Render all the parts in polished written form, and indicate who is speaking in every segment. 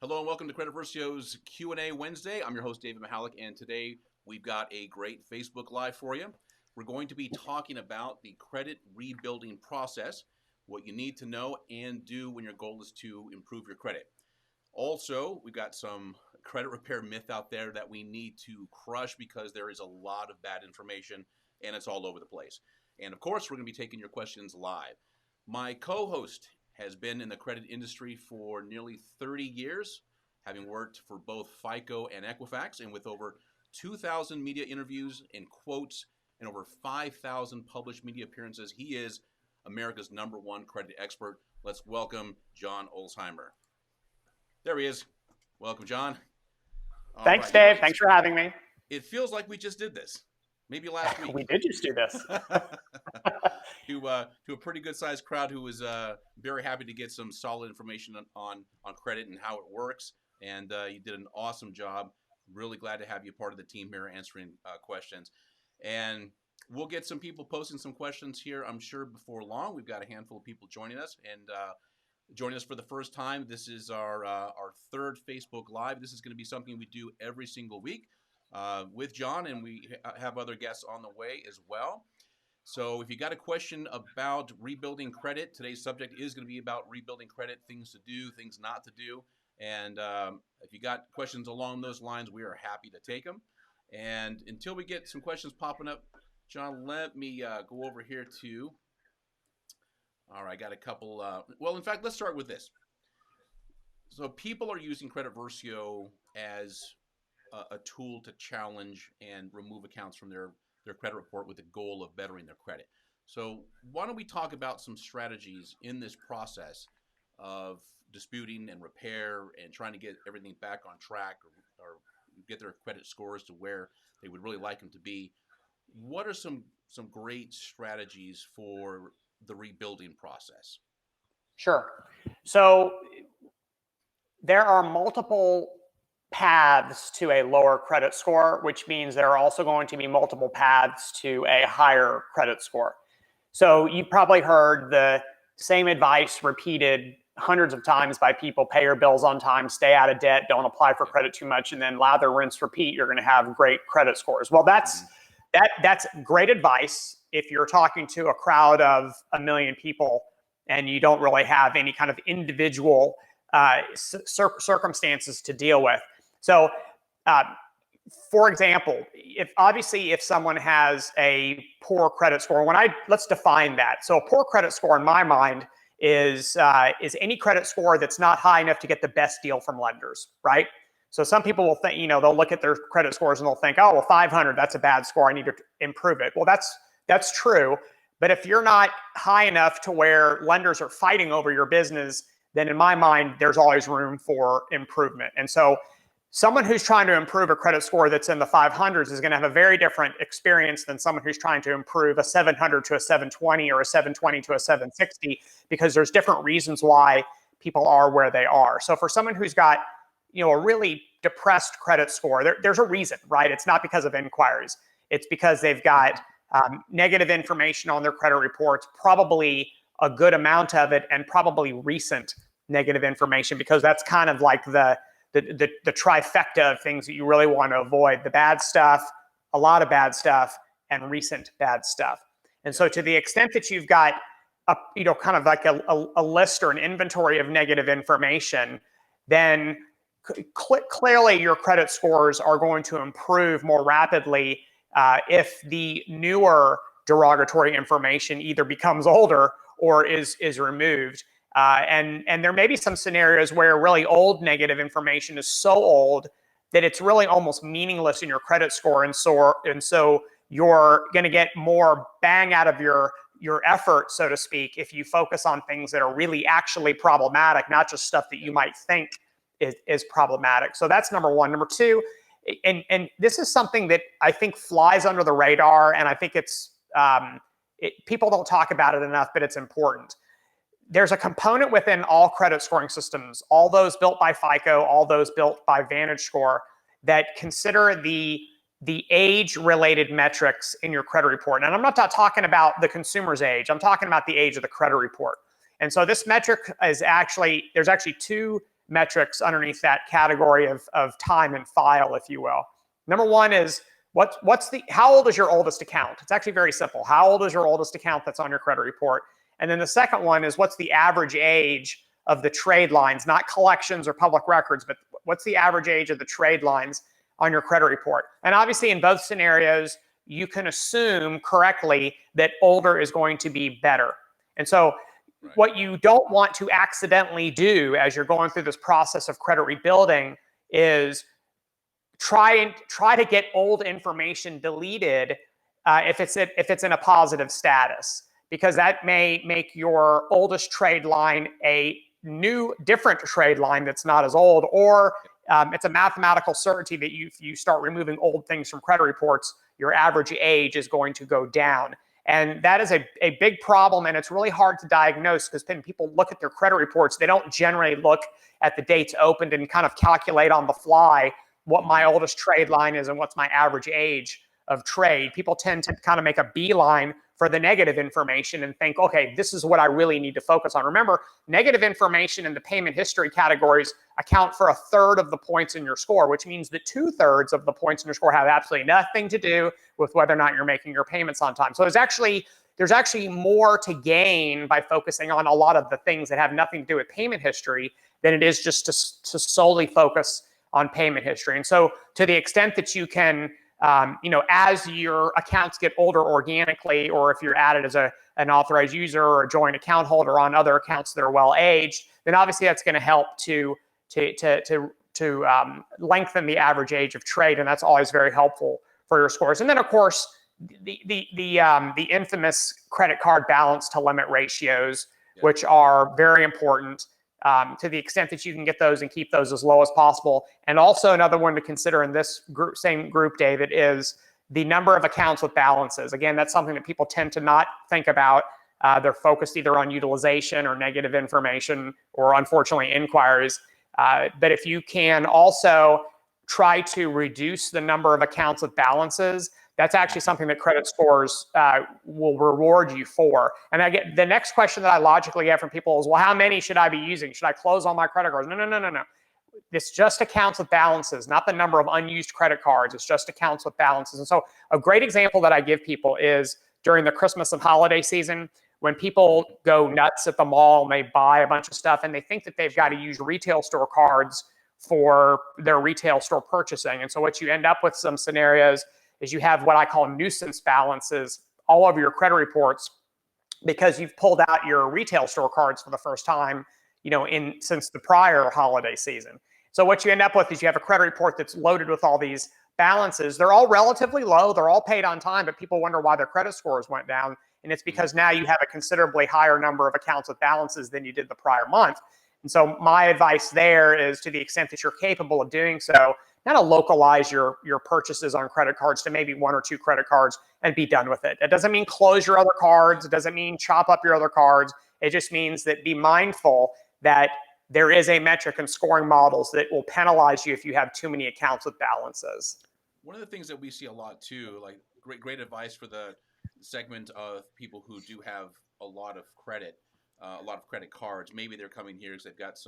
Speaker 1: Hello and welcome to Credit Versio's Q&A Wednesday. I'm your host, David Mahalik, and today we've got a great Facebook Live for you. We're going to be talking about the credit rebuilding process, what you need to know and do when your goal is to improve your credit. Also, we've got some credit repair myth out there that we need to crush because there is a lot of bad information and it's all over the place. And of course, we're going to be taking your questions live. My co-host has been in the credit industry for nearly 30 years, having worked for both FICO and Equifax, and with over 2,000 media interviews and quotes and over 5,000 published media appearances, he is America's #1 credit expert. Let's welcome John Ulzheimer. There he is. Welcome, John.
Speaker 2: Thanks, Dave. Thanks for having me.
Speaker 1: It feels like we just did this. Maybe last week.
Speaker 2: We did just do this.
Speaker 1: to a pretty good-sized crowd who was very happy to get some solid information on credit and how it works. And you did an awesome job. Really glad to have you part of the team here answering questions. And we'll get some people posting some questions here, I'm sure, before long. We've got a handful of people joining us. And joining us for the first time, this is our third Facebook Live. This is going to be something we do every single week with John, and we have other guests on the way as well. So if you got a question about rebuilding credit, today's subject is going to be about rebuilding credit, things to do, things not to do. And if you got questions along those lines, we are happy to take them. And until we get some questions popping up, John, let me go over here to... All right, I got a couple. Well, in fact, let's start with this. So people are using Credit Versio as a tool to challenge and remove accounts from their credit report with the goal of bettering their credit. So why don't we talk about some strategies in this process of disputing and repair and trying to get everything back on track or get their credit scores to where they would really like them to be. What are some great strategies for the rebuilding process?
Speaker 2: Sure. So there are multiple paths to a lower credit score, which means there are also going to be multiple paths to a higher credit score. So you probably heard the same advice repeated hundreds of times by people: pay your bills on time, stay out of debt, don't apply for credit too much, and then lather, rinse, repeat, you're going to have great credit scores. Well, that's great advice if you're talking to a crowd of 1 million people and you don't really have any kind of individual circumstances to deal with. So, for example, if someone has a poor credit score, let's define that. So a poor credit score in my mind is any credit score that's not high enough to get the best deal from lenders, right? So some people will think, they'll look at their credit scores and they'll think, oh, well, 500, that's a bad score, I need to improve it. Well, that's true. But if you're not high enough to where lenders are fighting over your business, then in my mind, there's always room for improvement. And so someone who's trying to improve a credit score that's in the 500s is going to have a very different experience than someone who's trying to improve a 700 to a 720 or a 720 to a 760, because there's different reasons why people are where they are. So for someone who's got a really depressed credit score, there's a reason, right? It's not because of inquiries. It's because they've got negative information on their credit reports, probably a good amount of it, and probably recent negative information, because that's kind of like the trifecta of things that you really want to avoid: the bad stuff, a lot of bad stuff, and recent bad stuff. And so to the extent that you've got kind of like a list or an inventory of negative information, then clearly your credit scores are going to improve more rapidly if the newer derogatory information either becomes older or is removed. And there may be some scenarios where really old negative information is so old that it's really almost meaningless in your credit score. And so you're going to get more bang out of your effort, so to speak, if you focus on things that are really actually problematic, not just stuff that you might think is problematic. So that's number one. Number two, and this is something that I think flies under the radar, and I think people don't talk about it enough, but it's important. There's a component within all credit scoring systems, all those built by FICO, all those built by VantageScore, that consider the age-related metrics in your credit report. And I'm not talking about the consumer's age. I'm talking about the age of the credit report. And so this metric is there's actually two metrics underneath that category of time and file, if you will. Number one is how old is your oldest account? It's actually very simple. How old is your oldest account that's on your credit report? And then the second one is what's the average age of the trade lines, not collections or public records, but what's the average age of the trade lines on your credit report? And obviously in both scenarios, you can assume correctly that older is going to be better. And so what you don't want to accidentally do as you're going through this process of credit rebuilding is try to get old information deleted if it's in a positive status, because that may make your oldest trade line a new, different trade line that's not as old, or it's a mathematical certainty that if you start removing old things from credit reports, your average age is going to go down. And that is a big problem, and it's really hard to diagnose because when people look at their credit reports, they don't generally look at the dates opened and kind of calculate on the fly what my oldest trade line is and what's my average age of trade. People tend to kind of make a beeline for the negative information and think, okay, this is what I really need to focus on. Remember, negative information in the payment history categories account for 1/3 of the points in your score, which means that 2/3 of the points in your score have absolutely nothing to do with whether or not you're making your payments on time. So there's actually more to gain by focusing on a lot of the things that have nothing to do with payment history than it is just to solely focus on payment history. And so to the extent that you can, as your accounts get older organically, or if you're added as an authorized user or a joint account holder on other accounts that are well aged, then obviously that's going to help to lengthen the average age of trade, and that's always very helpful for your scores. And then of course the infamous credit card balance to limit ratios, which are very important. To the extent that you can get those and keep those as low as possible. And also another one to consider in this same group, David, is the number of accounts with balances. Again, that's something that people tend to not think about. They're focused either on utilization or negative information, or unfortunately inquiries. But if you can also try to reduce the number of accounts with balances, that's actually something that credit scores will reward you for. And I get the next question that I logically get from people is, well, how many should I be using? Should I close all my credit cards? No. It's just accounts with balances, not the number of unused credit cards. It's just accounts with balances. And so a great example that I give people is during the Christmas and holiday season, when people go nuts at the mall and they buy a bunch of stuff and they think that they've got to use retail store cards for their retail store purchasing. And so what you end up with some scenarios is you have what I call nuisance balances all over your credit reports because you've pulled out your retail store cards for the first time, since the prior holiday season. So what you end up with is you have a credit report that's loaded with all these balances. They're all relatively low. They're all paid on time, but people wonder why their credit scores went down. And it's because now you have a considerably higher number of accounts with balances than you did the prior month. And so my advice there is, to the extent that you're capable of doing so, kind of localize your purchases on credit cards to maybe 1 or 2 credit cards and be done with it. It doesn't mean close your other cards. It doesn't mean chop up your other cards. It just means that be mindful that there is a metric in scoring models that will penalize you if you have too many accounts with balances.
Speaker 1: One of the things that we see a lot too, like great advice for the segment of people who do have a lot of credit cards. Maybe they're coming here because they've got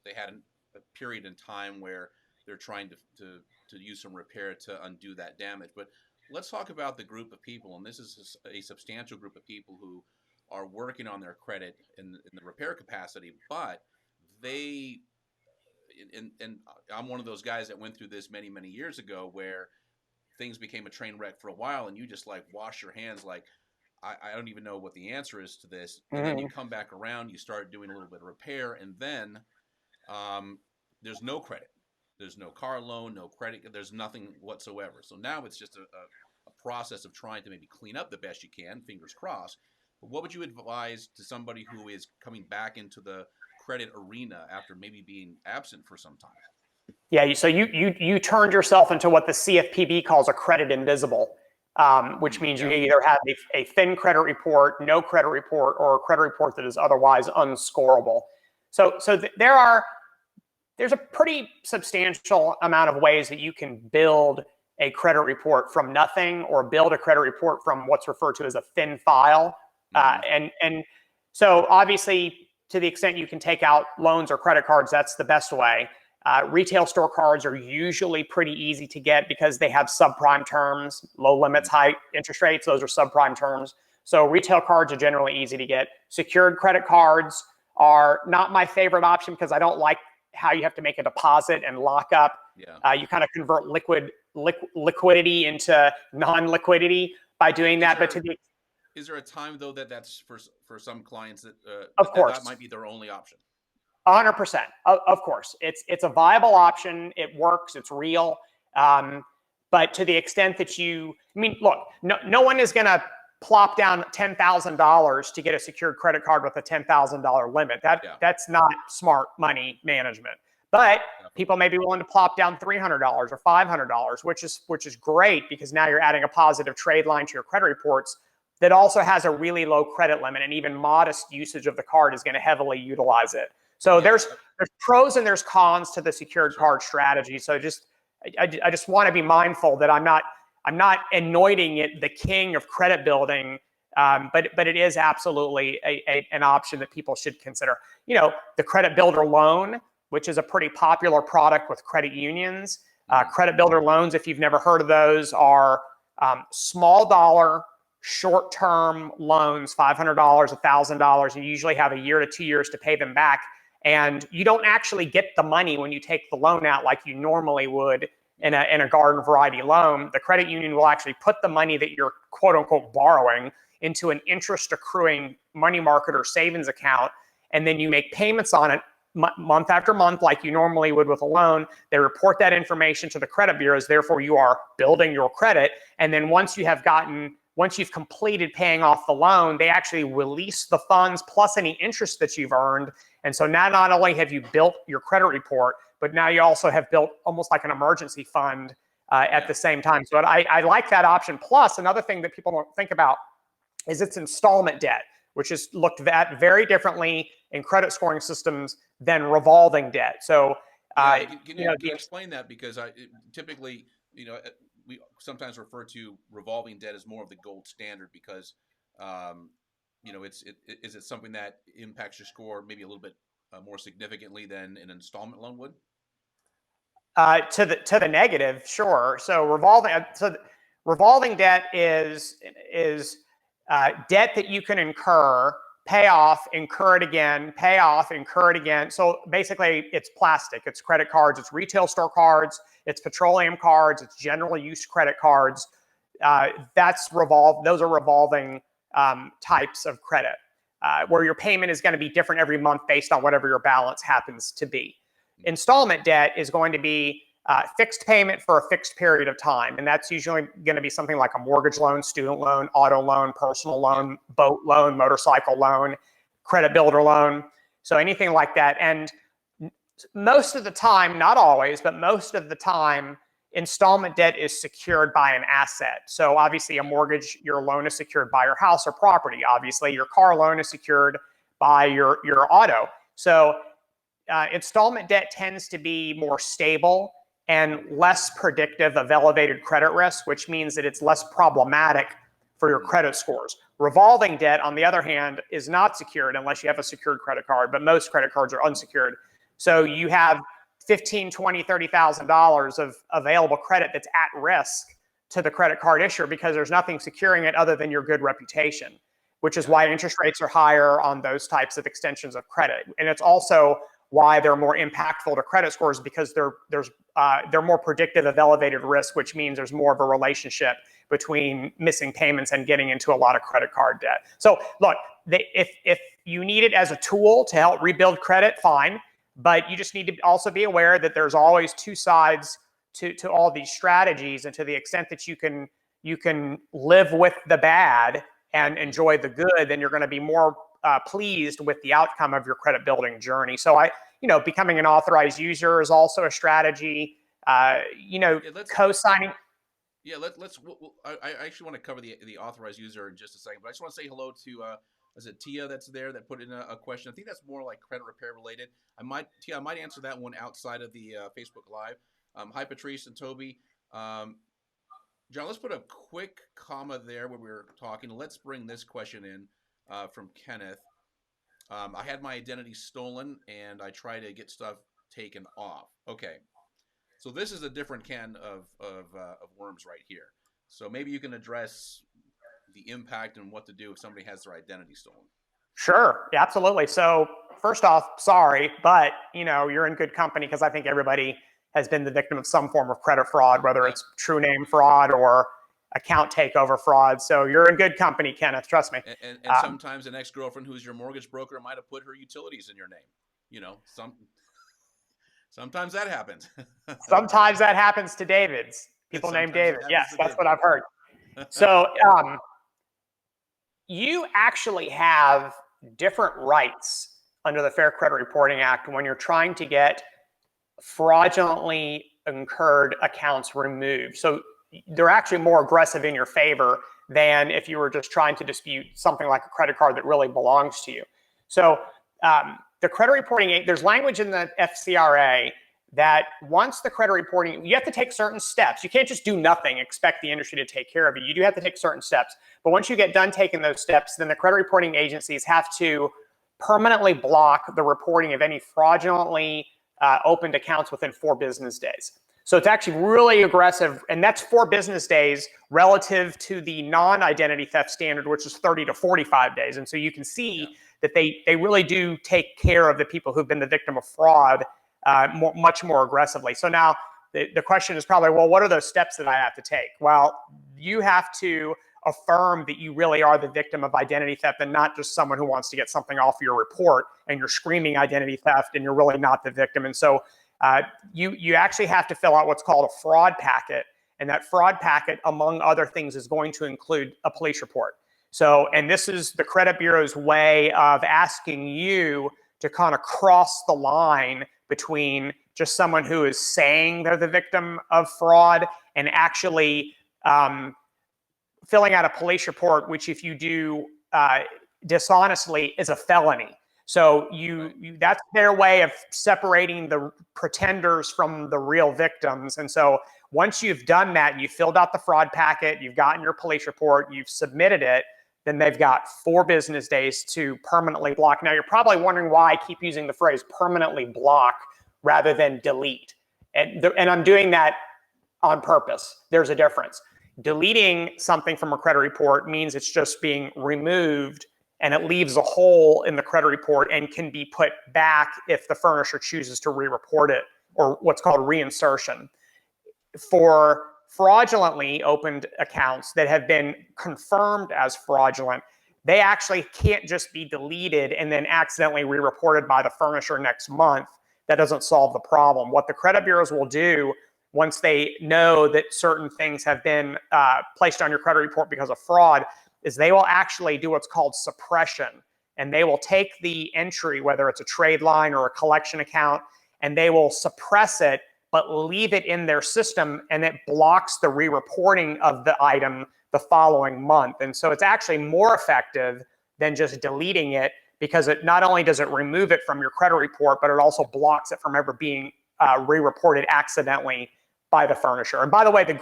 Speaker 1: they had a period in time where they're trying to use some repair to undo that damage. But let's talk about the group of people, and this is a substantial group of people who are working on their credit in the repair capacity, but they, and I'm one of those guys that went through this many years ago, where things became a train wreck for a while, and you just like wash your hands like, I don't even know what the answer is to this. And then you come back around, you start doing a little bit of repair, and then there's no credit. There's no car loan, no credit. There's nothing whatsoever. So now it's just a process of trying to maybe clean up the best you can, fingers crossed. But what would you advise to somebody who is coming back into the credit arena after maybe being absent for some time?
Speaker 2: Yeah, so you turned yourself into what the CFPB calls a credit invisible, which means you either have a thin credit report, no credit report, or a credit report that is otherwise unscorable. So there's a pretty substantial amount of ways that you can build a credit report from nothing, or build a credit report from what's referred to as a thin file. And so obviously to the extent you can take out loans or credit cards, that's the best way. Retail store cards are usually pretty easy to get because they have subprime terms, low limits, high interest rates. Those are subprime terms. So retail cards are generally easy to get. Secured credit cards are not my favorite option because I don't like how you have to make a deposit and lock up.
Speaker 1: Yeah.
Speaker 2: You kind of convert liquidity into non-liquidity by doing that. But
Speaker 1: is there a time though that's for some clients that
Speaker 2: of course,
Speaker 1: that might be their only option?
Speaker 2: 100%. Of course, it's a viable option. It works. It's real. But to the extent that look, no one is going to plop down $10,000 to get a secured credit card with a $10,000 limit. That's not smart money management. But people may be willing to plop down $300 or $500, which is great because now you're adding a positive trade line to your credit reports that also has a really low credit limit, and even modest usage of the card is going to heavily utilize it. So there's pros and there's cons to the secured card strategy. So I just want to be mindful that I'm not anointing it the king of credit building, but it is absolutely an option that people should consider. The credit builder loan, which is a pretty popular product with credit unions. Credit builder loans, if you've never heard of those, are small dollar, short-term loans, $500, $1,000. You usually have a year to 2 years to pay them back. And you don't actually get the money when you take the loan out like you normally would in a garden variety loan. The credit union will actually put the money that you're quote unquote borrowing into an interest accruing money market or savings account. And then you make payments on it month after month like you normally would with a loan. They report that information to the credit bureaus. Therefore, you are building your credit. And then once you've completed paying off the loan, they actually release the funds plus any interest that you've earned. And so now not only have you built your credit report, but now you also have built almost like an emergency fund at the same time. So I like that option. Plus, another thing that people don't think about is it's installment debt, which is looked at very differently in credit scoring systems than revolving debt. So
Speaker 1: can you explain that? Because typically, we sometimes refer to revolving debt as more of the gold standard because, is it something that impacts your score maybe a little bit more significantly than an installment loan would?
Speaker 2: To the negative, sure. So revolving debt is debt that you can incur, pay off, incur it again, pay off, incur it again. So basically, it's plastic. It's credit cards. It's retail store cards. It's petroleum cards. It's general use credit cards. Those are revolving types of credit, where your payment is going to be different every month based on whatever your balance happens to be. Installment debt is going to be fixed payment for a fixed period of time. And that's usually going to be something like a mortgage loan, student loan, auto loan, personal loan, boat loan, motorcycle loan, credit builder loan. So anything like that. And most of the time, not always, but most of the time, installment debt is secured by an asset. So obviously a mortgage, your loan is secured by your house or property. Obviously your car loan is secured by your auto. So installment debt tends to be more stable and less predictive of elevated credit risk, which means that it's less problematic for your credit scores. Revolving debt, on the other hand, is not secured unless you have a secured credit card, but most credit cards are unsecured. So you have $15,000, $20,000, $30,000 of available credit that's at risk to the credit card issuer because there's nothing securing it other than your good reputation, which is why interest rates are higher on those types of extensions of credit. And it's also why they're more impactful to credit scores because they're more predictive of elevated risk, which means there's more of a relationship between missing payments and getting into a lot of credit card debt. So look, if you need it as a tool to help rebuild credit, fine. But you just need to also be aware that there's always two sides to all these strategies. And to the extent that you can live with the bad and enjoy the good, then you're going to be more pleased with the outcome of your credit building journey. So becoming an authorized user is also a strategy. Co-signing.
Speaker 1: Yeah, I actually want to cover the authorized user in just a second, but I just want to say hello to is it Tia that's there that put in a question? I think that's more like credit repair related. I might answer that one outside of the Facebook Live. Hi, Patrice and Toby. John, let's put a quick comma there where we were talking. Let's bring this question in from Kenneth. I had my identity stolen, and I try to get stuff taken off. Okay, so this is a different can of worms right here. So maybe you can address the impact and what to do if somebody has their identity stolen.
Speaker 2: Sure, yeah, absolutely. So first off, sorry, but you're in good company because I think everybody has been the victim of some form of credit fraud, whether
Speaker 1: Yep.
Speaker 2: it's true name fraud or account takeover fraud. So you're in good company, Kenneth. Trust me.
Speaker 1: And sometimes an ex-girlfriend who's your mortgage broker might have put her utilities in your name. Sometimes that happens.
Speaker 2: Sometimes that happens to Davids, people named
Speaker 1: Sometimes it
Speaker 2: David.
Speaker 1: happens
Speaker 2: Yes,
Speaker 1: to
Speaker 2: that's what
Speaker 1: David.
Speaker 2: I've heard. So you actually have different rights under the Fair Credit Reporting Act when you're trying to get fraudulently incurred accounts removed. So they're actually more aggressive in your favor than if you were just trying to dispute something like a credit card that really belongs to you. So the credit reporting, there's language in the FCRA that once the credit reporting, you have to take certain steps. You can't just do nothing, expect the industry to take care of you. You do have to take certain steps. But once you get done taking those steps, then the credit reporting agencies have to permanently block the reporting of any fraudulently opened accounts within 4 business days. So it's actually really aggressive, and that's 4 business days relative to the non-identity theft standard, which is 30 to 45 days. And so you can see that they really do take care of the people who've been the victim of fraud much more aggressively. So now the question is probably, well, what are those steps that I have to take? Well, you have to affirm that you really are the victim of identity theft and not just someone who wants to get something off your report and you're screaming identity theft and you're really not the victim. And so you actually have to fill out what's called a fraud packet. And that fraud packet, among other things, is going to include a police report. So, and this is the credit bureau's way of asking you to kind of cross the line between just someone who is saying they're the victim of fraud and actually filling out a police report, which if you do dishonestly is a felony. So that's their way of separating the pretenders from the real victims. And so once you've done that, you filled out the fraud packet, you've gotten your police report, you've submitted it, then they've got 4 business days to permanently block. Now, you're probably wondering why I keep using the phrase permanently block rather than delete. And I'm doing that on purpose. There's a difference. Deleting something from a credit report means it's just being removed and it leaves a hole in the credit report and can be put back if the furnisher chooses to re-report it, or what's called reinsertion. For fraudulently opened accounts that have been confirmed as fraudulent, they actually can't just be deleted and then accidentally re-reported by the furnisher next month. That doesn't solve the problem. What the credit bureaus will do once they know that certain things have been placed on your credit report because of fraud is they will actually do what's called suppression. And they will take the entry, whether it's a trade line or a collection account, and they will suppress it, but leave it in their system, and it blocks the re-reporting of the item the following month. And so it's actually more effective than just deleting it, because it not only does it remove it from your credit report, but it also blocks it from ever being re-reported accidentally by the furnisher. And by the way, the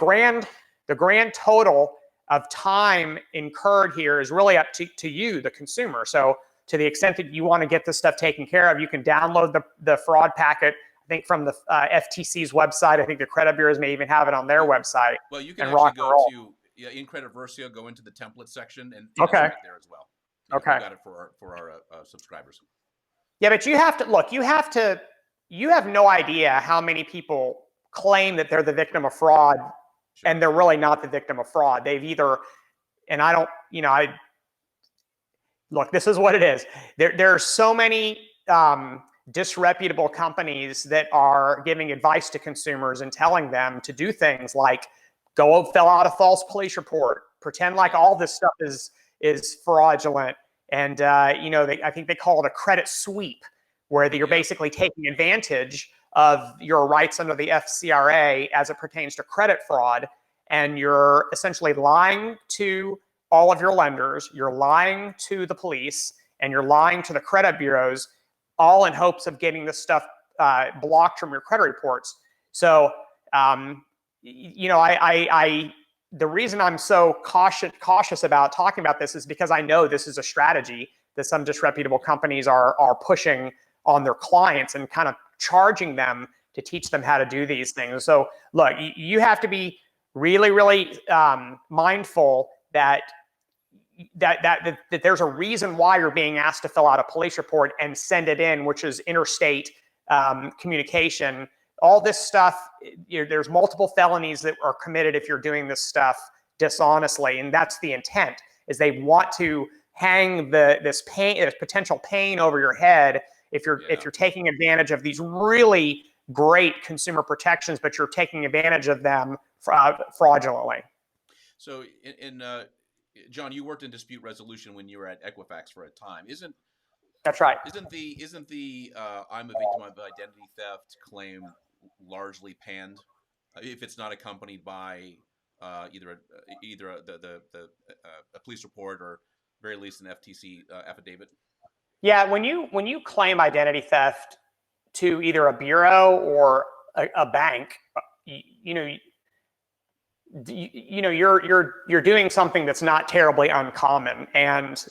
Speaker 2: grand total of time incurred here is really up to you, the consumer. So to the extent that you want to get this stuff taken care of, you can download the fraud packet, I think from the FTC's website. I think the credit bureaus may even have it on their website.
Speaker 1: Well, you can
Speaker 2: and
Speaker 1: actually
Speaker 2: rock
Speaker 1: go
Speaker 2: and roll.
Speaker 1: to in Credit Versio, go into the template section, and
Speaker 2: Okay.
Speaker 1: it's right there as well. Yeah,
Speaker 2: Okay.
Speaker 1: we got it for our subscribers.
Speaker 2: Yeah, but you have to look. You have no idea how many people claim that they're the victim of fraud,
Speaker 1: Sure.
Speaker 2: and they're really not the victim of fraud. They've either, and I don't, look, this is what it is. There are so many disreputable companies that are giving advice to consumers and telling them to do things like go fill out a false police report, pretend like all this stuff is fraudulent, and I think they call it a credit sweep, where you're basically taking advantage of your rights under the FCRA as it pertains to credit fraud, and you're essentially lying to all of your lenders, you're lying to the police, and you're lying to the credit bureaus, all in hopes of getting this stuff blocked from your credit reports. So, the reason I'm so cautious about talking about this is because I know this is a strategy that some disreputable companies are pushing on their clients and kind of charging them to teach them how to do these things. So look, you have to be really, really mindful that there's a reason why you're being asked to fill out a police report and send it in, which is interstate communication. All this stuff, there's multiple felonies that are committed if you're doing this stuff dishonestly, and that's the intent, is they want to hang this potential pain over your head if you're taking advantage of these really great consumer protections, but you're taking advantage of them fraudulently.
Speaker 1: So, John, you worked in dispute resolution when you were at Equifax for a time.
Speaker 2: That's right.
Speaker 1: Isn't the I'm a victim of identity theft claim largely panned if it's not accompanied by either a police report or very least an FTC affidavit?
Speaker 2: Yeah, when you claim identity theft to either a bureau or a bank, you're doing something that's not terribly uncommon, and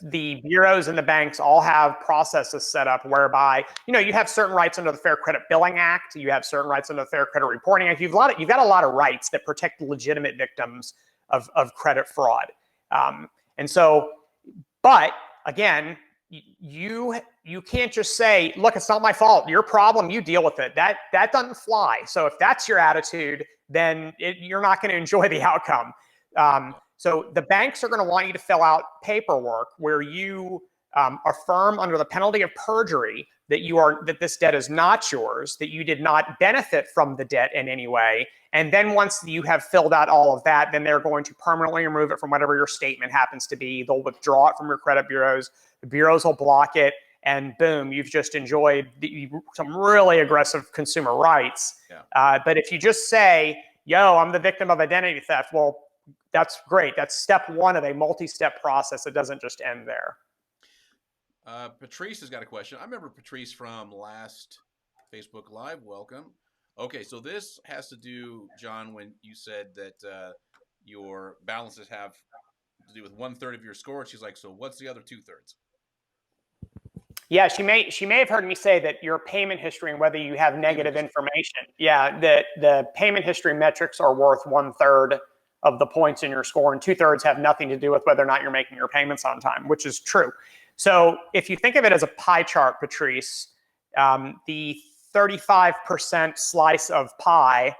Speaker 2: the bureaus and the banks all have processes set up whereby you have certain rights under the Fair Credit Billing Act, you have certain rights under the Fair Credit Reporting Act. You've got a lot of rights that protect legitimate victims of credit fraud, and so, but again, you can't just say, look, it's not my fault, your problem, you deal with it. That doesn't fly. So if that's your attitude, then you're not going to enjoy the outcome. So the banks are going to want you to fill out paperwork where you affirm under the penalty of perjury that this debt is not yours, that you did not benefit from the debt in any way. And then once you have filled out all of that, then they're going to permanently remove it from whatever your statement happens to be. They'll withdraw it from your credit bureaus. The bureaus will block it, and boom, you've just enjoyed some really aggressive consumer rights. Yeah. But if you just say, yo, I'm the victim of identity theft, well, that's great. That's step one of a multi-step process. It doesn't just end there.
Speaker 1: Patrice has got a question. I remember Patrice from last Facebook Live. Welcome. Okay, so this has to do, John, when you said that your balances have to do with 1/3 of your score. She's like, so what's the other 2/3?
Speaker 2: Yeah, she may have heard me say that your payment history and whether you have negative information. Yeah, the payment history metrics are worth 1/3 of the points in your score, and 2/3 have nothing to do with whether or not you're making your payments on time, which is true. So if you think of it as a pie chart, Patrice, the 35% slice of pie,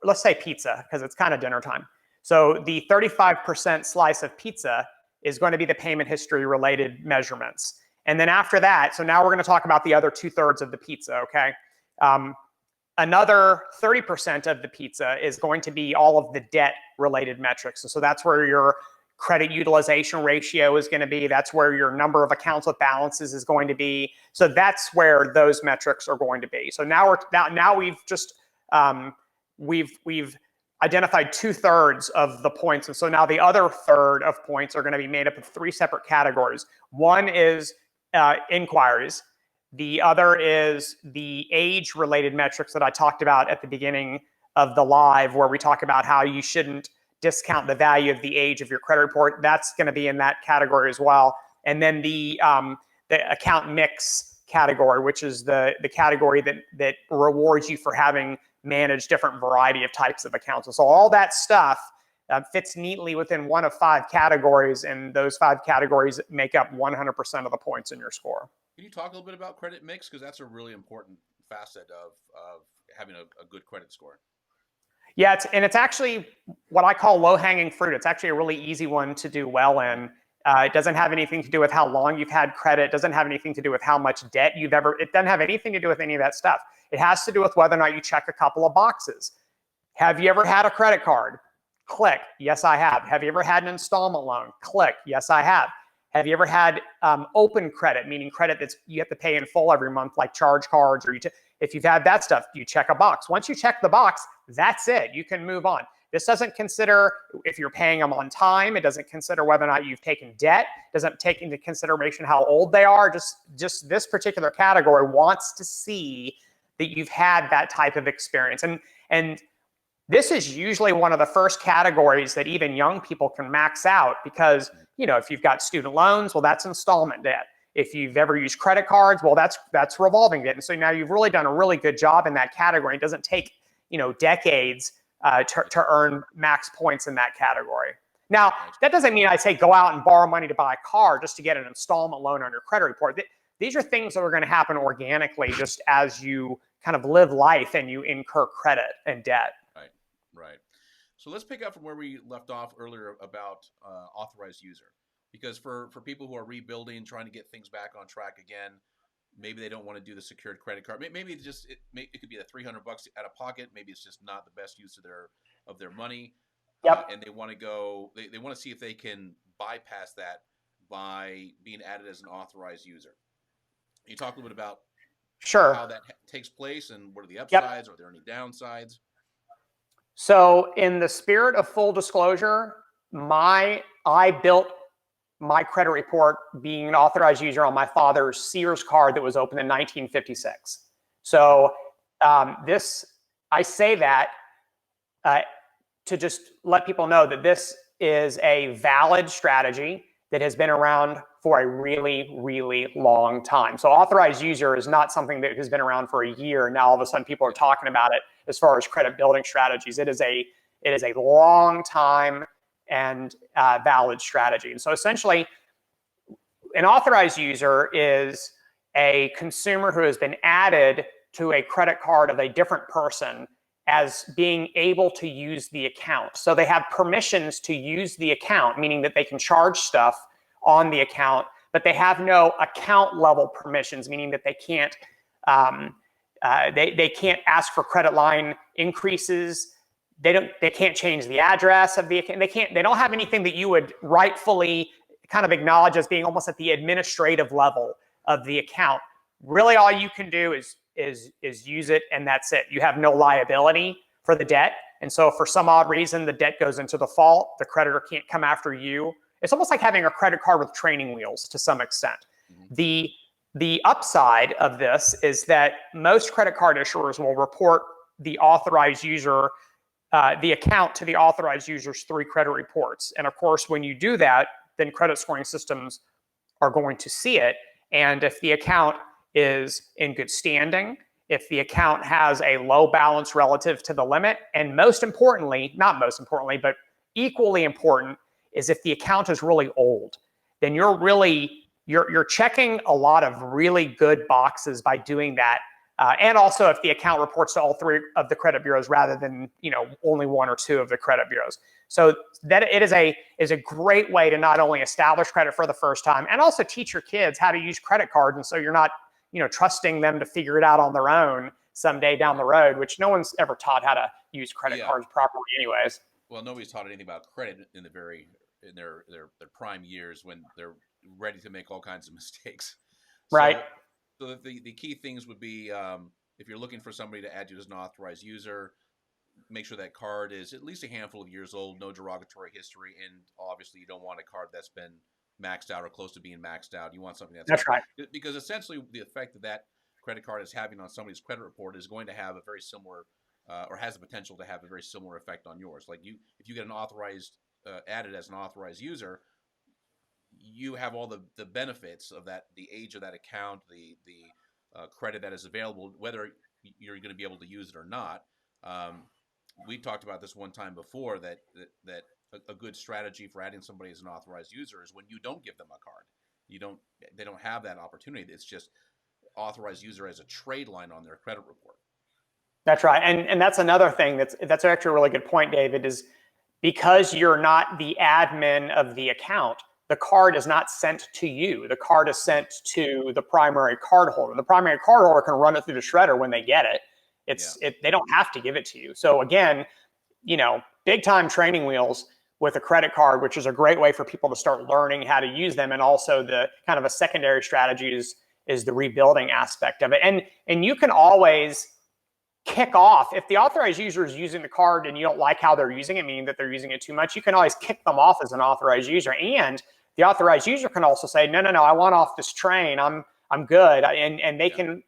Speaker 2: let's say pizza, because it's kind of dinner time. So the 35% slice of pizza is going to be the payment history related measurements. And then after that, so now we're going to talk about the other 2/3 of the pizza, okay? Another 30% of the pizza is going to be all of the debt related metrics. And so that's where your credit utilization ratio is going to be. That's where your number of accounts with balances is going to be. So that's where those metrics are going to be. So now we've just we've identified 2/3 of the points, and so now the other 1/3 of points are going to be made up of 3 separate categories. One is inquiries. The other is the age-related metrics that I talked about at the beginning of the live, where we talk about how you shouldn't discount the value of the age of your credit report. That's going to be in that category as well. And then the account mix category, which is the category that rewards you for having managed different variety of types of accounts. And so all that stuff fits neatly within one of 5 categories, and those 5 categories make up 100% of the points in your score.
Speaker 1: Can you talk a little bit about credit mix? Because that's a really important facet of having a good credit score.
Speaker 2: Yeah, it's actually what I call low-hanging fruit. It's actually a really easy one to do well in. It doesn't have anything to do with how long you've had credit. It doesn't have anything to do with how much debt it doesn't have anything to do with any of that stuff. It has to do with whether or not you check a couple of boxes. Have you ever had a credit card? Click, yes, I have. Have you ever had an installment loan? Click, yes, I have. Have you ever had open credit, meaning credit that's you have to pay in full every month, like charge cards, or if you've had that stuff, you check a box. Once you check the box, that's it. You can move on. This doesn't consider if you're paying them on time. It doesn't consider whether or not you've taken debt. It doesn't take into consideration how old they are. Just this particular category wants to see that you've had that type of experience. And this is usually one of the first categories that even young people can max out, because if you've got student loans, well, that's installment debt. If you've ever used credit cards, well, that's revolving debt. And so now you've really done a really good job in that category. It doesn't take, decades to earn max points in that category. Now, that doesn't mean I say go out and borrow money to buy a car just to get an installment loan on your credit report. These are things that are going to happen organically just as you kind of live life and you incur credit and debt.
Speaker 1: Right. So let's pick up from where we left off earlier about authorized user. Because for people who are rebuilding, trying to get things back on track again, maybe they don't want to do the secured credit card. Maybe it could be the $300 out of pocket. Maybe it's just not the best use of their money.
Speaker 2: Yep.
Speaker 1: And they want to go. They want to see if they can bypass that by being added as an authorized user. Can you talk a little bit about how that takes place and what are the upsides? Are there any downsides?
Speaker 2: So in the spirit of full disclosure, I built my credit report being an authorized user on my father's Sears card that was opened in 1956. So I say that to just let people know that this is a valid strategy that has been around for a really, really long time. So authorized user is not something that has been around for a year. Now all of a sudden people are talking about it as far as credit building strategies. It is a long time and valid strategy. And so essentially, an authorized user is a consumer who has been added to a credit card of a different person as being able to use the account. So they have permissions to use the account, meaning that they can charge stuff on the account, but they have no account level permissions, meaning that they can't they can't ask for credit line increases. They can't change the address of the account. They don't have anything that you would rightfully kind of acknowledge as being almost at the administrative level of the account. Really all you can do is use it, and that's it. You have no liability for the debt. And so if for some odd reason the debt goes into default, the creditor can't come after you. It's almost like having a credit card with training wheels to some extent. Mm-hmm. The upside of this is that most credit card issuers will report the authorized user, the account to the authorized user's 3 credit reports. And of course, when you do that, then credit scoring systems are going to see it. And if the account is in good standing, if the account has a low balance relative to the limit, and most importantly, not most importantly, but equally important, is if the account is really old, then you're checking a lot of really good boxes by doing that. And also if the account reports to all 3 of the credit bureaus rather than only 1 or 2 of the credit bureaus. So that it is a great way to not only establish credit for the first time and also teach your kids how to use credit cards. And so you're not trusting them to figure it out on their own someday down the road, which no one's ever taught how to use credit cards properly anyways.
Speaker 1: Well, nobody's taught anything about credit in their prime years when they're ready to make all kinds of mistakes.
Speaker 2: Right.
Speaker 1: So the key things would be if you're looking for somebody to add you as an authorized user, make sure that card is at least a handful of years old, no derogatory history, and obviously you don't want a card that's been maxed out or close to being maxed out. You want something that's
Speaker 2: right.
Speaker 1: Because essentially the effect that credit card is having on somebody's credit report is going to have a very similar or has the potential to have a very similar effect on yours. Like if you get an authorized added as an authorized user, you have all the benefits of that, the age of that account, the credit that is available, whether you're going to be able to use it or not. We talked about this one time before that a good strategy for adding somebody as an authorized user is when you don't give them a card. They don't have that opportunity. It's just authorized user as a trade line on their credit report.
Speaker 2: That's right. And that's another thing that's actually a really good point, David, is because you're not the admin of the account, the card is not sent to you. The card is sent to the primary card holder. The primary card holder can run it through the shredder when they get it. They don't have to give it to you. So again, big time training wheels with a credit card, which is a great way for people to start learning how to use them. And also the kind of a secondary strategy is the rebuilding aspect of it. And you can always kick off, if the authorized user is using the card and you don't like how they're using it, meaning that they're using it too much, you can always kick them off as an authorized user. And the authorized user can also say, no, I want off this train. I'm good. And they can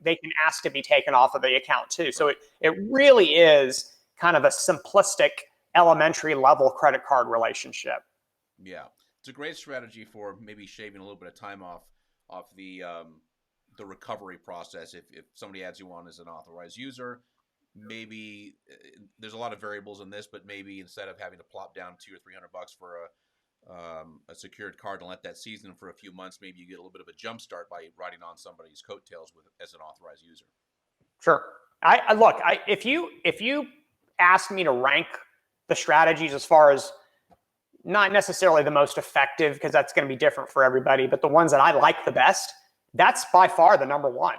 Speaker 2: ask to be taken off of the account too. So it really is kind of a simplistic elementary level credit card relationship.
Speaker 1: Yeah. It's a great strategy for maybe shaving a little bit of time off the recovery process. If somebody adds you on as an authorized user, maybe there's a lot of variables in this, but maybe instead of having to plop down $200 or $300 for a secured card and let that season for a few months, maybe you get a little bit of a jump start by riding on somebody's coattails as an authorized user.
Speaker 2: Sure. I look. If you ask me to rank the strategies as far as not necessarily the most effective, because that's going to be different for everybody, but the ones that I like the best, that's by far the number one.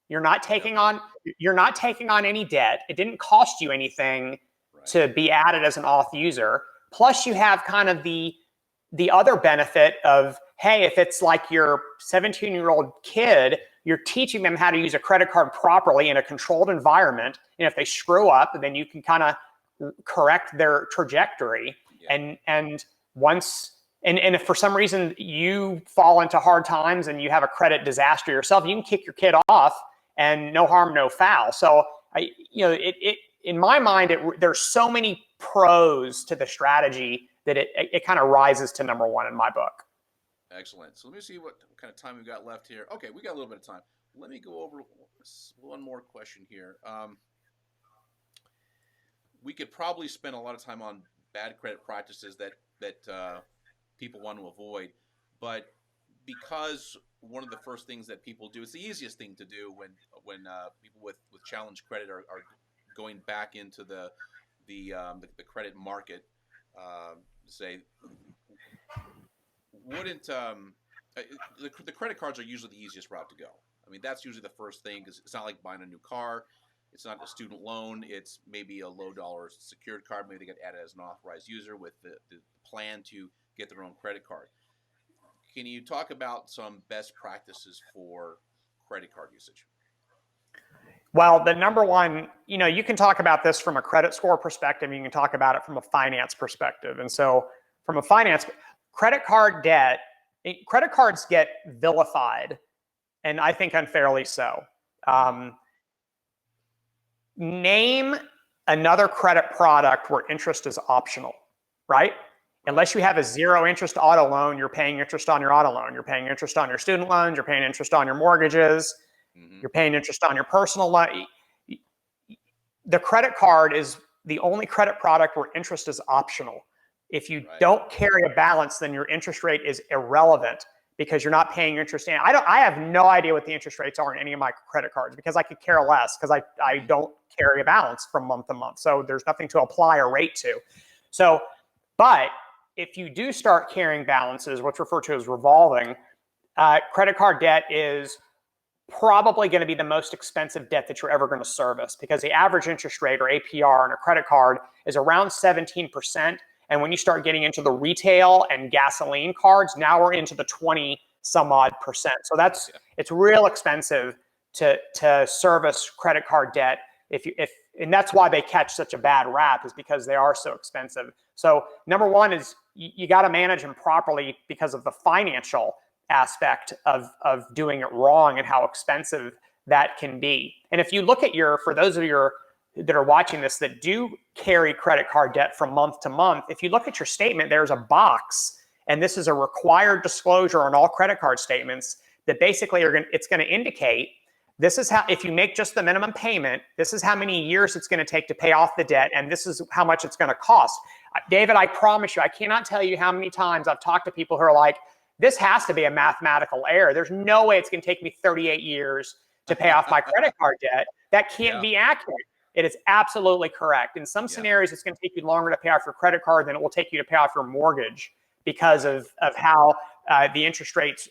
Speaker 2: You're not taking on any debt. It didn't cost you anything to be added as an auth user. Plus, you have kind of the other benefit of, hey, if it's like your 17-year-old kid, you're teaching them how to use a credit card properly in a controlled environment. And if they screw up, then you can kind of correct their trajectory. Yeah. And if for some reason you fall into hard times and you have a credit disaster yourself, you can kick your kid off and no harm, no foul. So in my mind, there's so many pros to the strategy that it kind of rises to number one in my book.
Speaker 1: Excellent. So let me see what kind of time we've got left here. Okay, we got a little bit of time. Let me go over one more question here. We could probably spend a lot of time on bad credit practices that people want to avoid, but because one of the first things that people do, it's the easiest thing to do when people with challenged credit are going back into the credit market, say, wouldn't the credit cards are usually the easiest route to go. I mean, that's usually the first thing, because it's not like buying a new car. It's not a student loan. It's maybe a low-dollar secured card. Maybe they get added as an authorized user with the plan to get their own credit card. Can you talk about some best practices for credit card usage?
Speaker 2: Well, the number one, you can talk about this from a credit score perspective. You can talk about it from a finance perspective. And so from a finance, credit cards get vilified, and I think unfairly so. Name another credit product where interest is optional, right? Unless you have a zero interest auto loan, you're paying interest on your auto loan. You're paying interest on your student loans. You're paying interest on your mortgages. Mm-hmm. You're paying interest on your personal loan. The credit card is the only credit product where interest is optional. If you don't carry a balance, then your interest rate is irrelevant, because you're not paying interest in. I have no idea what the interest rates are in any of my credit cards, because I could care less, because I don't carry a balance from month to month. So there's nothing to apply a rate to. So, but if you do start carrying balances, what's referred to as revolving, credit card debt is probably going to be the most expensive debt that you're ever going to service, because the average interest rate, or APR, on a credit card is around 17%. And when you start getting into the retail and gasoline cards, now we're into the 20 some odd percent. So it's real expensive to service credit card debt. And that's why they catch such a bad rap, is because they are so expensive. So number one is you got to manage them properly because of the financial aspect of doing it wrong and how expensive that can be. And if you look at for those of you that are watching this that do carry credit card debt from month to month, if you look at your statement, there's a box, and this is a required disclosure on all credit card statements, that basically it's going to indicate, this is how, if you make just the minimum payment, this is how many years it's going to take to pay off the debt, and this is how much it's going to cost. David, I promise you, I cannot tell you how many times I've talked to people who are like, this has to be a mathematical error. There's no way it's going to take me 38 years to pay off my credit card debt. That can't be accurate. It is absolutely correct. In some scenarios, it's going to take you longer to pay off your credit card than it will take you to pay off your mortgage, because of how the interest rates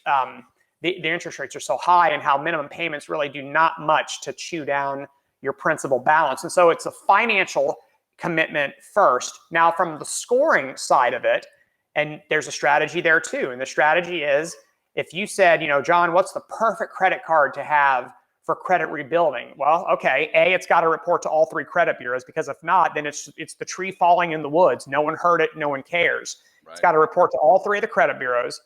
Speaker 2: the interest rates are so high, and how minimum payments really do not much to chew down your principal balance. And so it's a financial commitment first. Now, from the scoring side of it, and there's a strategy there too. And the strategy is, if you said, John, what's the perfect credit card to have for credit rebuilding? Well, okay, it's got to report to all three credit bureaus, because if not, then it's the tree falling in the woods. No one heard it. No one cares. Right. It's got to report to all three of the credit bureaus.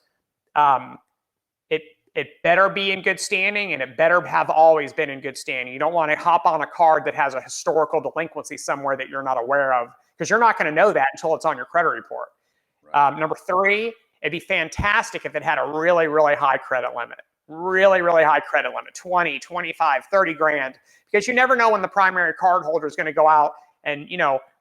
Speaker 2: It better be in good standing, and it better have always been in good standing. You don't want to hop on a card that has a historical delinquency somewhere that you're not aware of, because you're not going to know that until it's on your credit report. Right. Number three, It'd be fantastic if it had a really, really high credit limit. Really, really high credit limit, 20, 25, 30 grand. Because you never know when the primary card holder is going to go out and,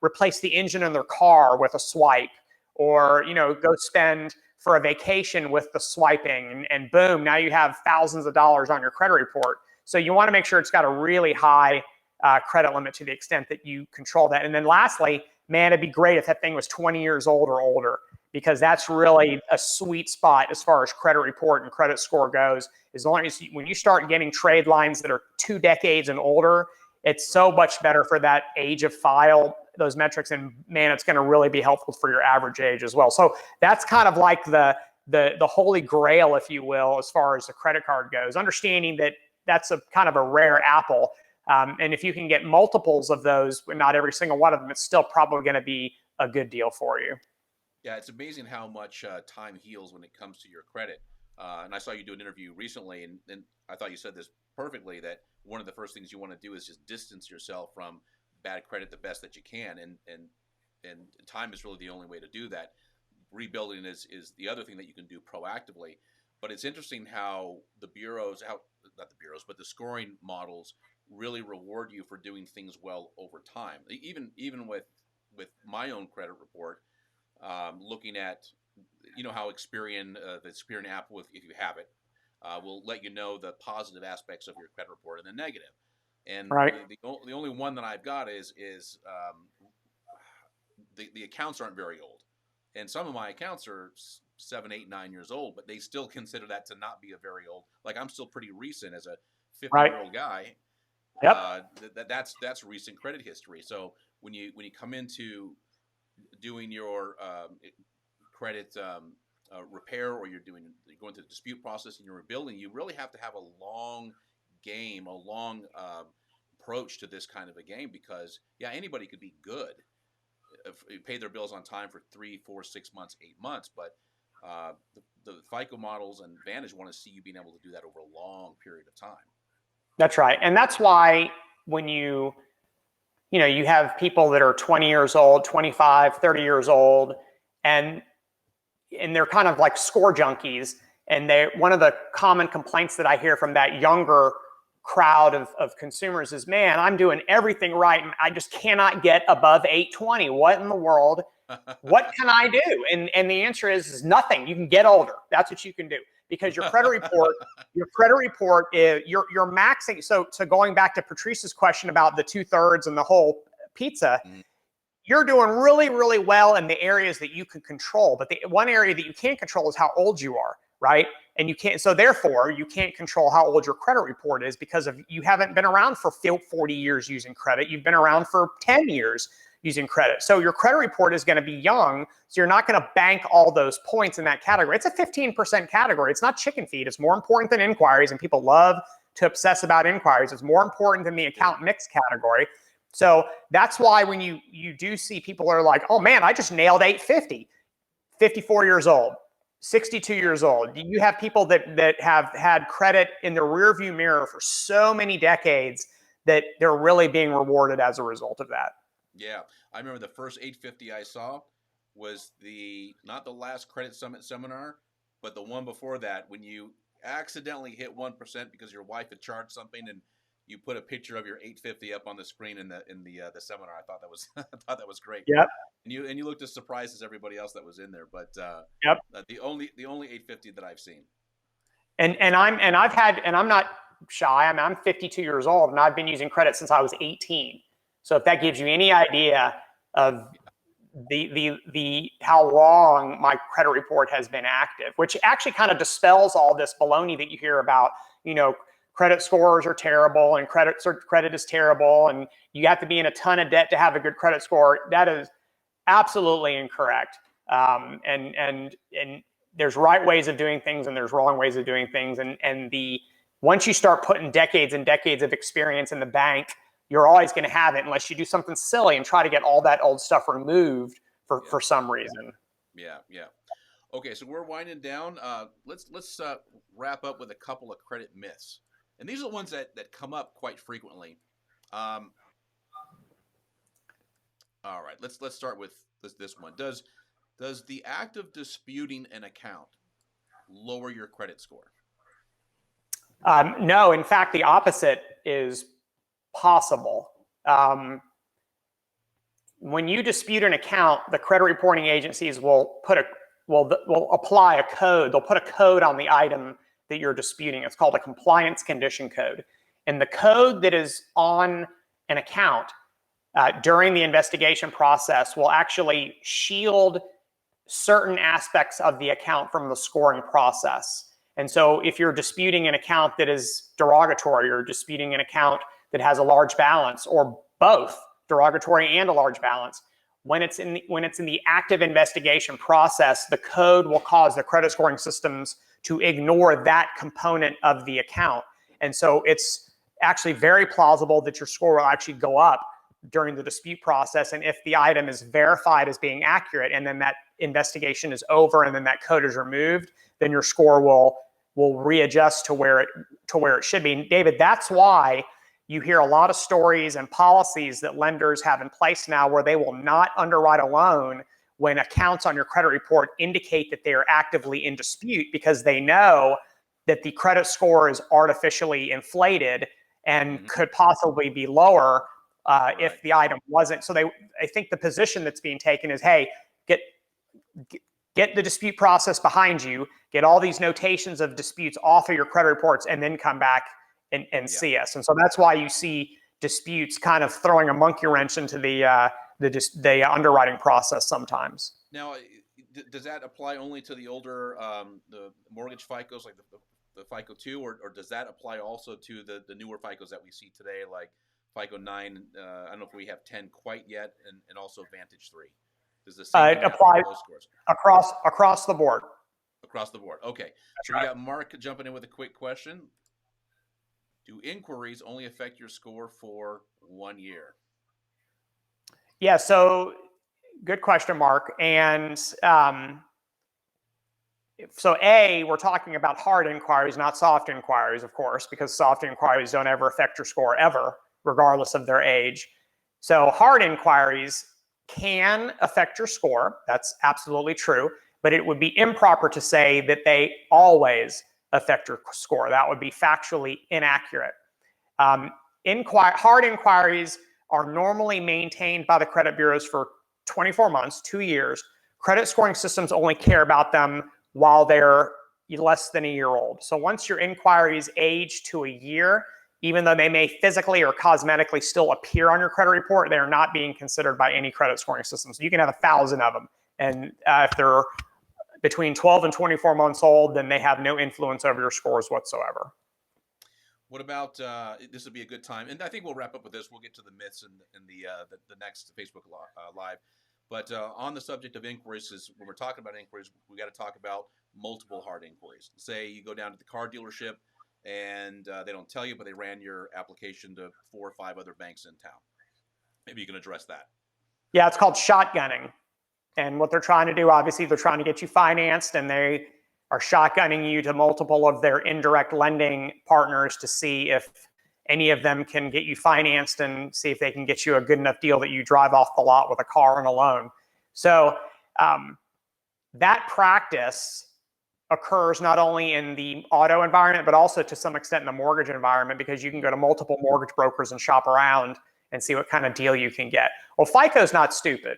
Speaker 2: replace the engine in their car with a swipe, or, go spend for a vacation with the swiping, and boom, now you have thousands of dollars on your credit report. So you want to make sure it's got a really high credit limit to the extent that you control that. And then lastly, man, it'd be great if that thing was 20 years old or older, because that's really a sweet spot as far as credit report and credit score goes. As long as when you start getting trade lines that are 2 decades and older, it's so much better for that age of file, those metrics, and man, it's going to really be helpful for your average age as well. So that's kind of like the holy grail, if you will, as far as the credit card goes, understanding that that's a kind of a rare apple. And if you can get multiples of those, but not every single one of them, it's still probably going to be a good deal for you.
Speaker 1: Yeah, it's amazing how much time heals when it comes to your credit. And I saw you do an interview recently, and I thought you said this perfectly, that one of the first things you want to do is just distance yourself from bad credit the best that you can, and time is really the only way to do that. Rebuilding is the other thing that you can do proactively. But it's interesting how the bureaus, not the bureaus, but the scoring models really reward you for doing things well over time. Even with my own credit report, looking at, how Experian, the Experian app, if you have it, will let you know the positive aspects of your credit report and the negative. And
Speaker 2: Right.
Speaker 1: the only one that I've got is the accounts aren't very old, and some of my accounts are 7, 8, 9 years old, but they still consider that to not be a very old. Like, I'm still pretty recent as a 50-year-old guy.
Speaker 2: Yep.
Speaker 1: That's recent credit history. So when you come into doing your credit repair, or you're going through the dispute process and you're rebuilding, you really have to have a long game, a long approach to this kind of a game, because anybody could be good if you pay their bills on time for 3, 4, 6 months, 8 months, but the FICO models and Vantage want to see you being able to do that over a long period of time.
Speaker 2: That's right. And that's why when you have people that are 20 years old, 25, 30 years old, and they're kind of like score junkies. And one of the common complaints that I hear from that younger crowd of consumers is, man, I'm doing everything right, and I just cannot get above 820. What in the world? What can I do? And the answer is nothing. You can get older. That's what you can do, because your credit report is you're maxing. So going back to Patrice's question about the 2/3 and the whole pizza, you're doing really, really well in the areas that you can control. But the one area that you can't control is how old you are, right? And you can't, so therefore you can't control how old your credit report is, because you haven't been around for 40 years using credit. You've been around for 10 years using credit. So your credit report is going to be young. So you're not going to bank all those points in that category. It's a 15% category. It's not chicken feed. It's more important than inquiries. And people love to obsess about inquiries. It's more important than the account mix category. So that's why when you do see people are like, oh man, I just nailed 850, 54 years old, 62 years old. You have people that have had credit in the rearview mirror for so many decades that they're really being rewarded as a result of that.
Speaker 1: Yeah, I remember the first 850 I saw was not the last Credit Summit seminar, but the one before that, when you accidentally hit 1% because your wife had charged something, and you put a picture of your 850 up on the screen in the seminar. I thought that was I thought that was great.
Speaker 2: Yep.
Speaker 1: And you looked as surprised as everybody else that was in there. But
Speaker 2: yep.
Speaker 1: The only 850 that I've seen.
Speaker 2: And I'm not shy. I'm 52 years old, and I've been using credit since I was 18. So if that gives you any idea of the how long my credit report has been active, which actually kind of dispels all this baloney that you hear about, credit scores are terrible and credit is terrible and you have to be in a ton of debt to have a good credit score. That is absolutely incorrect. And there's right ways of doing things and there's wrong ways of doing things. And once you start putting decades and decades of experience in the bank, you're always going to have it unless you do something silly and try to get all that old stuff removed for some reason.
Speaker 1: Yeah. Okay, so we're winding down. Let's wrap up with a couple of credit myths. And these are the ones that come up quite frequently. All right, let's start with this one. Does Does the act of disputing an account lower your credit score?
Speaker 2: No, in fact, the opposite is possible. When you dispute an account, the credit reporting agencies will apply a code. They'll put a code on the item that you're disputing. It's called a compliance condition code. And the code that is on an account during the investigation process will actually shield certain aspects of the account from the scoring process. And so if you're disputing an account that is derogatory, or disputing an account that has a large balance, or both derogatory and a large balance, when it's in the active investigation process, the code will cause the credit scoring systems to ignore that component of the account. And so it's actually very plausible that your score will actually go up during the dispute process. And if the item is verified as being accurate, and then that investigation is over, and then that code is removed, then your score will readjust to where it should be. And David, that's why you hear a lot of stories and policies that lenders have in place now where they will not underwrite a loan when accounts on your credit report indicate that they are actively in dispute, because they know that the credit score is artificially inflated and could possibly be lower if the item wasn't. So I think the position that's being taken is, hey, get the dispute process behind you, get all these notations of disputes off of your credit reports, and then come back and see us. And so that's why you see disputes kind of throwing a monkey wrench into the underwriting process sometimes.
Speaker 1: Now, does that apply only to the older the mortgage FICOs, like the FICO 2, or does that apply also to the newer FICOs that we see today, like FICO 9? I don't know if we have 10 quite yet, and also Vantage 3. Does the same thing apply to those scores?
Speaker 2: Across the board.
Speaker 1: Across the board. Okay.
Speaker 2: That's
Speaker 1: so
Speaker 2: right.
Speaker 1: We got Mark jumping in with a quick question. Do inquiries only affect your score for 1 year?
Speaker 2: Yeah, so good question, Mark. And so we're talking about hard inquiries, not soft inquiries, of course, because soft inquiries don't ever affect your score ever, regardless of their age. So hard inquiries can affect your score. That's absolutely true. But it would be improper to say that they always affect your score. That would be factually inaccurate. Hard inquiries are normally maintained by the credit bureaus for 24 months, 2 years. Credit scoring systems only care about them while they're less than a year old. So once your inquiries age to a year, even though they may physically or cosmetically still appear on your credit report, they're not being considered by any credit scoring systems. You can have 1,000 of them. And if they're between 12 and 24 months old, then they have no influence over your scores whatsoever.
Speaker 1: What about, this would be a good time, and I think we'll wrap up with this. We'll get to the myths in the next Facebook Live. But on the subject of inquiries, is when we're talking about inquiries, we got to talk about multiple hard inquiries. Say you go down to the car dealership, and they don't tell you, but they ran your application to 4 or 5 other banks in town. Maybe you can address that.
Speaker 2: Yeah, it's called shotgunning. And what they're trying to do, obviously, they're trying to get you financed, and they are shotgunning you to multiple of their indirect lending partners to see if any of them can get you financed, and see if they can get you a good enough deal that you drive off the lot with a car and a loan. So that practice occurs not only in the auto environment, but also to some extent in the mortgage environment, because you can go to multiple mortgage brokers and shop around and see what kind of deal you can get. Well, FICO's not stupid,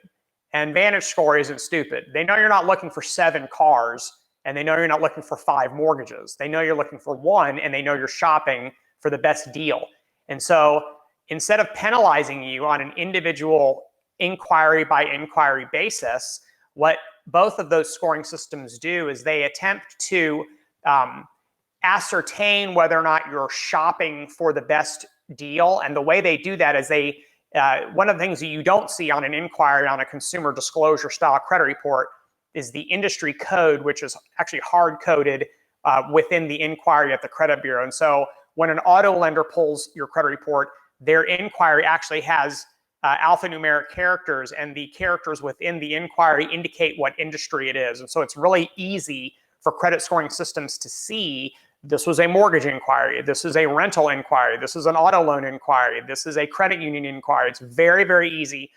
Speaker 2: and Vantage Score isn't stupid. They know you're not looking for 7 cars, and they know you're not looking for 5 mortgages. They know you're looking for 1, and they know you're shopping for the best deal. And so instead of penalizing you on an individual inquiry by inquiry basis, what both of those scoring systems do is they attempt to ascertain whether or not you're shopping for the best deal. And the way they do that is one of the things that you don't see on an inquiry on a consumer disclosure style credit report is the industry code, which is actually hard coded within the inquiry at the credit bureau. And so when an auto lender pulls your credit report, their inquiry actually has alphanumeric characters, and the characters within the inquiry indicate what industry it is. And so it's really easy for credit scoring systems to see this was a mortgage inquiry, this is a rental inquiry, this is an auto loan inquiry, this is a credit union inquiry. It's very, very easy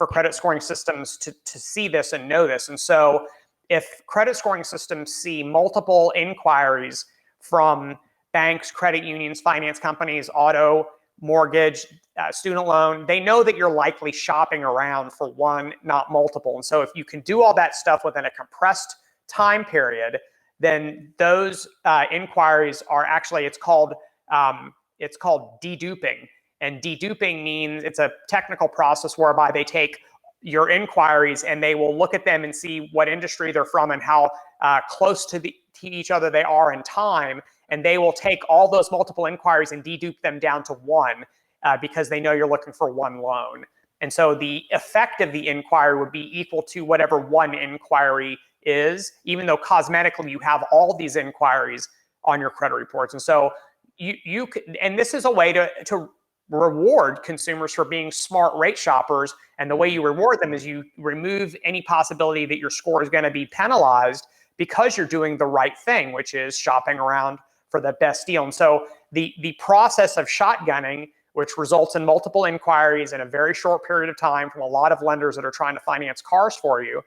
Speaker 2: for credit scoring systems to see this and know this. And so if credit scoring systems see multiple inquiries from banks, credit unions, finance companies, auto, mortgage, student loan, they know that you're likely shopping around for one, not multiple. And so if you can do all that stuff within a compressed time period, then those inquiries are actually, it's called deduping. And deduping means it's a technical process whereby they take your inquiries and they will look at them and see what industry they're from and how close to each other they are in time. And they will take all those multiple inquiries and dedupe them down to one because they know you're looking for one loan. And so the effect of the inquiry would be equal to whatever one inquiry is, even though cosmetically you have all these inquiries on your credit reports. And so you could, and this is a way to reward consumers for being smart rate shoppers. And the way you reward them is you remove any possibility that your score is going to be penalized because you're doing the right thing, which is shopping around for the best deal. And so the process of shotgunning, which results in multiple inquiries in a very short period of time from a lot of lenders that are trying to finance cars for you,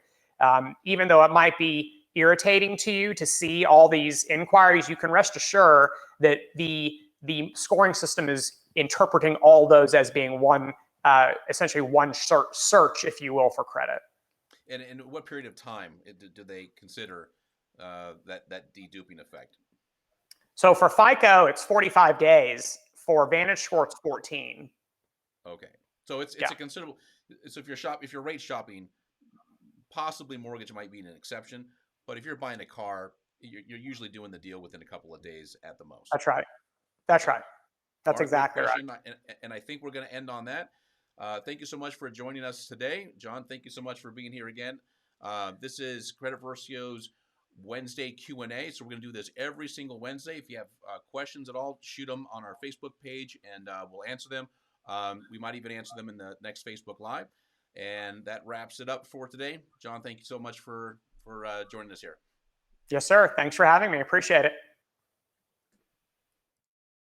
Speaker 2: even though it might be irritating to you to see all these inquiries, you can rest assured that the scoring system is interpreting all those as being one, essentially one search, if you will, for credit.
Speaker 1: And what period of time do they consider that deduping effect?
Speaker 2: So for FICO, it's 45 days. For VantageScore, it's 14.
Speaker 1: Okay, so it's a considerable. So if you're rate shopping, possibly mortgage might be an exception, but if you're buying a car, you're usually doing the deal within a couple of days at the most.
Speaker 2: That's right. That's right. That's exactly right.
Speaker 1: And I think we're going to end on that. Thank you so much for joining us today, John. Thank you so much for being here again. This is Credit Versio's Wednesday Q&A. So we're going to do this every single Wednesday. If you have questions at all, shoot them on our Facebook page, and we'll answer them. We might even answer them in the next Facebook Live. And that wraps it up for today. John, thank you so much for joining us here.
Speaker 2: Yes, sir. Thanks for having me. Appreciate it.